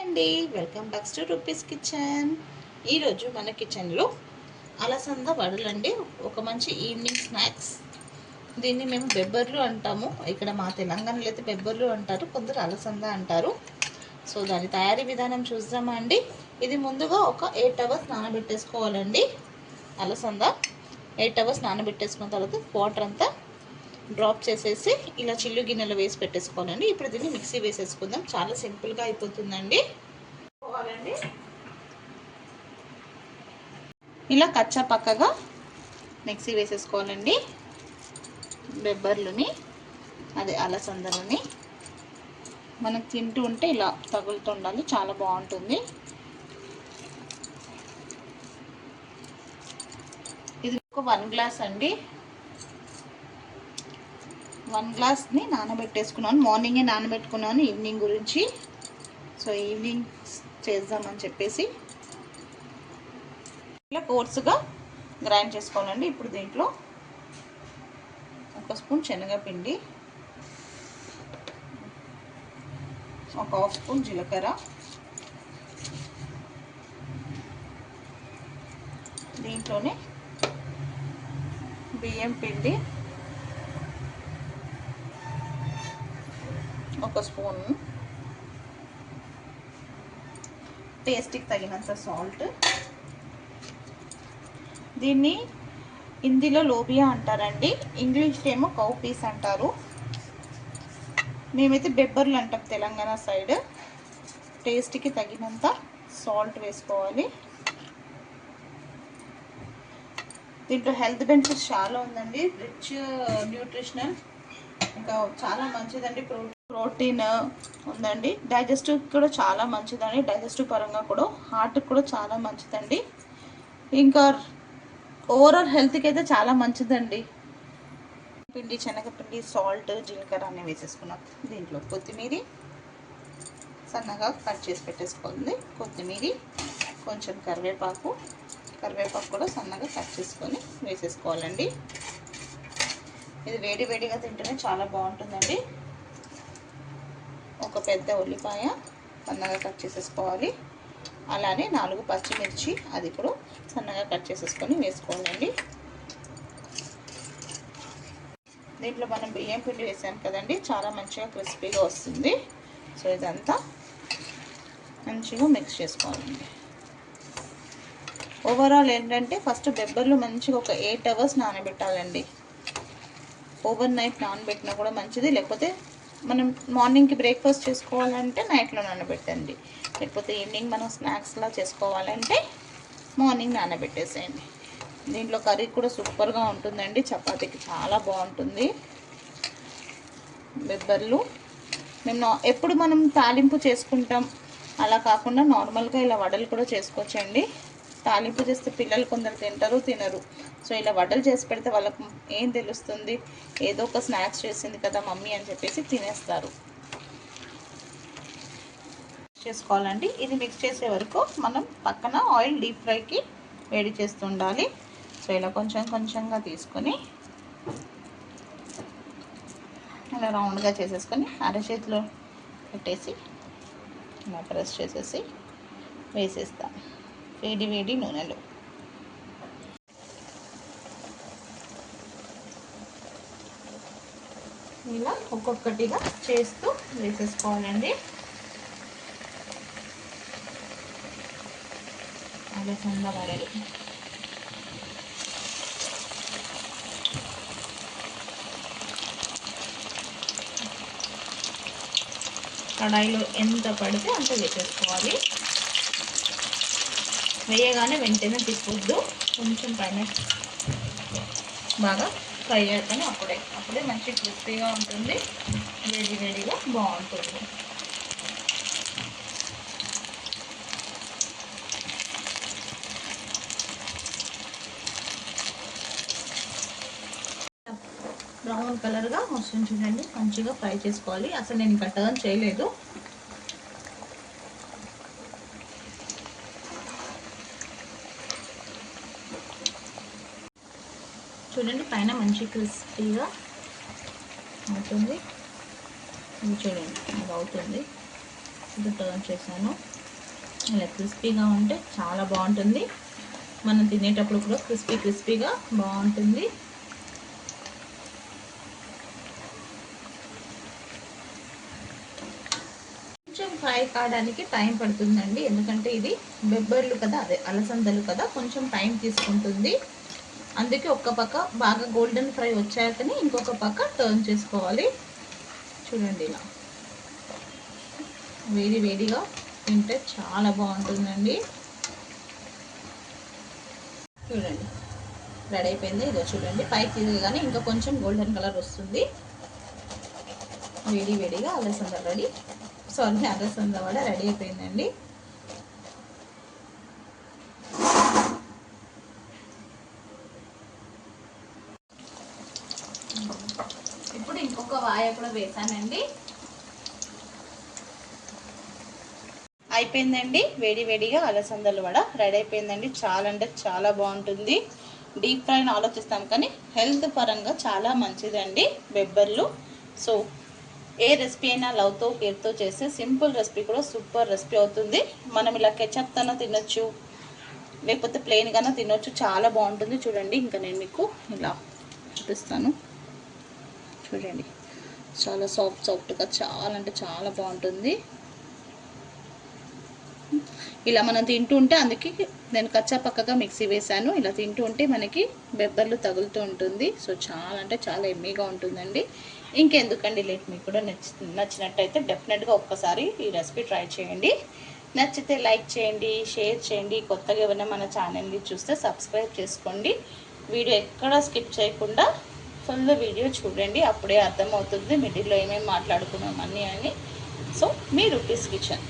అండి, welcome back to rupees kitchen. ఈరోజు మన కిచెన్లో అలసంద వడలండి. ఒక మంచి ఈవినింగ్ స్నాక్స్. దీన్ని మేము బెబ్బర్లు అంటాము. ఇక్కడ మా తెలంగాణలో అయితే బెబ్బర్లు అంటారు, కొందరు అలసంద అంటారు. సో దాని తయారీ విధానం చూద్దామా అండి. ఇది ముందుగా ఒక 8 hours నానబెట్టేసుకోవాలండి. అలసంద 8 hours నానబెట్టేసుకున్న తర్వాత వాటర్ అంతా డ్రాప్ చేసేసి ఇలా చిల్లు గిన్నెలో వేసి పెట్టేసుకోవాలండి. ఇప్పుడు దీన్ని మిక్సీ వేసేసుకుందాం. చాలా సింపుల్గా అయిపోతుందండి. ఇలా కచ్చా పక్కగా మిక్సీ వేసేసుకోవాలండి. బెబ్బర్లుని అదే అలసందలని మనకు తింటూ ఉంటే ఇలా తగులుతూ ఉండాలి, చాలా బాగుంటుంది. ఇది ఒక 1 గ్లాస్ అండి. 1 గ్లాస్ని నానబెట్టేసుకున్నాను. మార్నింగే నానబెట్టుకున్నాను ఈవినింగ్ గురించి. సో ఈవినింగ్ చేద్దామని చెప్పేసి ఇలా కోర్సుగా గ్రైండ్ చేసుకోవాలండి. ఇప్పుడు దీంట్లో 1 స్పూన్ శనగపిండి, 1/2 స్పూన్ జీలకర్ర, దీంట్లోనే బియ్యం పిండి 1 స్పూన్, టేస్ట్కి తగినంత సాల్ట్. దీన్ని హిందీలో లోబియా అంటారండి, ఇంగ్లీష్ ఏమో కౌ పీస్ అంటారు. మేమైతే బెబ్బర్లు అంటాం తెలంగాణ సైడ్. టేస్ట్కి తగినంత సాల్ట్ వేసుకోవాలి. దీంట్లో హెల్త్ బెనిఫిట్స్ చాలా ఉందండి. రిచ్ న్యూట్రిషనల్, ఇంకా చాలా మంచిదండి. ప్రోటీన్ ఉందండి. డైజెస్టివ్ కూడా చాలా మంచిదండి. డైజెస్టివ్ పరంగా కూడా, హార్ట్కి కూడా చాలా మంచిదండి. ఇంకా ఓవరాల్ హెల్త్కి అయితే చాలా మంచిదండి. పిండి, శనగపిండి, సాల్ట్, జీలకర్ర అన్నీ వేసేసుకున్నాం. దీంట్లో కొత్తిమీర సన్నగా కట్ చేసి పెట్టేసుకోండి. కొత్తిమీర, కొంచెం కరివేపాకు కూడా సన్నగా కట్ చేసుకొని వేసేసుకోవాలండి. ఇది వేడి వేడిగా తింటేనే చాలా బాగుంటుందండి. ఒక పెద్ద ఉల్లిపాయ సన్నగా కట్ చేసేసుకోవాలి. అలానే 4 పచ్చిమిర్చి, అది కూడా సన్నగా కట్ చేసేసుకొని వేసుకోవాలండి. దీంట్లో మనం బియ్యం పిండి వేసాం కదండి, చాలా మంచిగా క్రిస్పీగా వస్తుంది. సో ఇదంతా మంచిగా మిక్స్ చేసుకోవాలండి. ఓవరాల్ ఏంటంటే ఫస్ట్ బెబ్బర్లు మంచిగా ఒక 8 hours నానబెట్టాలండి. ఓవర్ నైట్ నానబెట్టినా కూడా మంచిది. లేకపోతే మనం మార్నింగ్కి బ్రేక్ఫాస్ట్ చేసుకోవాలంటే నైట్లో నానబెట్టండి. లేకపోతే ఈవినింగ్ మనం స్నాక్స్లా చేసుకోవాలంటే మార్నింగ్ నానబెట్టేసేయండి. దీంట్లో కర్రీ కూడా సూపర్గా ఉంటుందండి. చపాతీకి చాలా బాగుంటుంది బెబ్బర్లు. మేము ఎప్పుడు మనం తాలింపు చేసుకుంటాం, అలా కాకుండా నార్మల్గా ఇలా వడలు కూడా చేసుకోవచ్చండి. తాలింపు చేస్తే పిల్లలు కొందరు తింటారు, తినరు. సో ఇలా వడలు చేసి పెడితే వాళ్ళకు ఏం తెలుస్తుంది, ఏదో ఒక స్నాక్స్ చేసింది కదా మమ్మీ అని చెప్పేసి తినేస్తారు. చేసుకోవాలండి. ఇది మిక్స్ చేసే వరకు మనం పక్కన ఆయిల్ డీప్ ఫ్రైకి వేడి చేస్తుండాలి. సో ఇలా కొంచెం కొంచెంగా తీసుకొని ఇలా రౌండ్గా చేసేసుకొని అరచేతిలో పెట్టేసి ఇలా ప్రెస్ చేసేసి వేసేస్తాం వేడి వేడి నూనెలో. ఇలా ఒక్కొక్కటిగా చేస్తూ వేసేసుకోవాలండి. అలసంద వడలు కడాయిలో ఎంత పడితే అంత వేసేసుకోవాలి. వేయగానే వెంటనే తిప్పొద్దు, కొంచెం పైన బాగా ఫ్రై అవుతాను. అప్పుడే మంచి క్రిస్పీగా ఉంటుంది, వేడి వేడిగా బాగుంటుంది. బ్రౌన్ కలర్గా వస్తుంది చూడండి, మంచిగా ఫ్రై చేసుకోవాలి. అసలు నేను ఇంకా టర్న్ చేయలేదు. చూడండి పైన మంచి క్రిస్పీగా అవుతుంది. ఇది చూడండి ఇది అవుతుంది. ఇది టర్న్ చేశాను. ఇలా క్రిస్పీగా ఉంటే చాలా బాగుంటుంది. మనం తినేటప్పుడు కూడా క్రిస్పీగా బాగుంటుంది. కొంచెం ఫ్రై కావడానికి టైం పడుతుందండి, ఎందుకంటే ఇది బెబ్బర్లు కదా, అదే అలసందలు కదా, కొంచెం టైం తీసుకుంటుంది. అందుకే ఒక్క పక్క బాగా గోల్డెన్ ఫ్రై వచ్చాకని ఇంకొక పక్క టర్న్ చేసుకోవాలి. చూడండి, ఇలా వేడిగా తింటే చాలా బాగుంటుందండి. చూడండి రెడీ అయిపోయింది. ఇదో చూడండి, పైకి తిరగగానే ఇంకా కొంచెం గోల్డెన్ కలర్ వస్తుంది. వేడిగా అలసంద వడ రెడీ అయిపోయిందండి. ఇప్పుడు ఇంకొక వాయ కూడా వేసానండి. అయిపోయిందండి. వేడిగా అలసందల వడ రెడీ అయిపోయిందండి. చాలా అంటే చాలా బాగుంటుంది. డీప్ ఫ్రైని ఆలోచిస్తాం కానీ హెల్త్ పరంగా చాలా మంచిదండి బెబ్బర్లు. సో ఏ రెసిపీ అయినా లవ్తో కేర్తో చేస్తే సింపుల్ రెసిపీ కూడా సూపర్ రెసిపీ అవుతుంది. మనం ఇలా కెచప్తోనే తినొచ్చు, లేకపోతే ప్లెయిన్గానే తినొచ్చు, చాలా బాగుంటుంది. చూడండి, ఇంకా నేను మీకు ఇలా చూపిస్తాను. చూడండి, చాలా సాఫ్ట్గా చాలా అంటే చాలా బాగుంటుంది. ఇలా మనం తింటూ ఉంటే, అందుకే నేను కచ్చా పక్కగా మిక్సీ వేసాను. ఇలా తింటూ ఉంటే మనకి బెబ్బర్లు తగులుతూ ఉంటుంది. సో చాలా అంటే చాలా ఎమ్మీగా ఉంటుందండి. ఇంకెందుకండి లేట్, మీకు కూడా నచ్చినట్టయితే డెఫినెట్గా ఒక్కసారి ఈ రెసిపీ ట్రై చేయండి. నచ్చితే లైక్ చేయండి, షేర్ చేయండి. కొత్తగా ఏమైనా మన ఛానల్ని చూస్తే సబ్స్క్రైబ్ చేసుకోండి. వీడియో ఎక్కడా స్కిప్ చేయకుండా ఫుల్ వీడియో చూడండి, అప్పుడే అర్థమవుతుంది మిడిల్లో ఏమేమి మాట్లాడుకున్నామని అని. సో మీ రూపీస్ కిచెన్.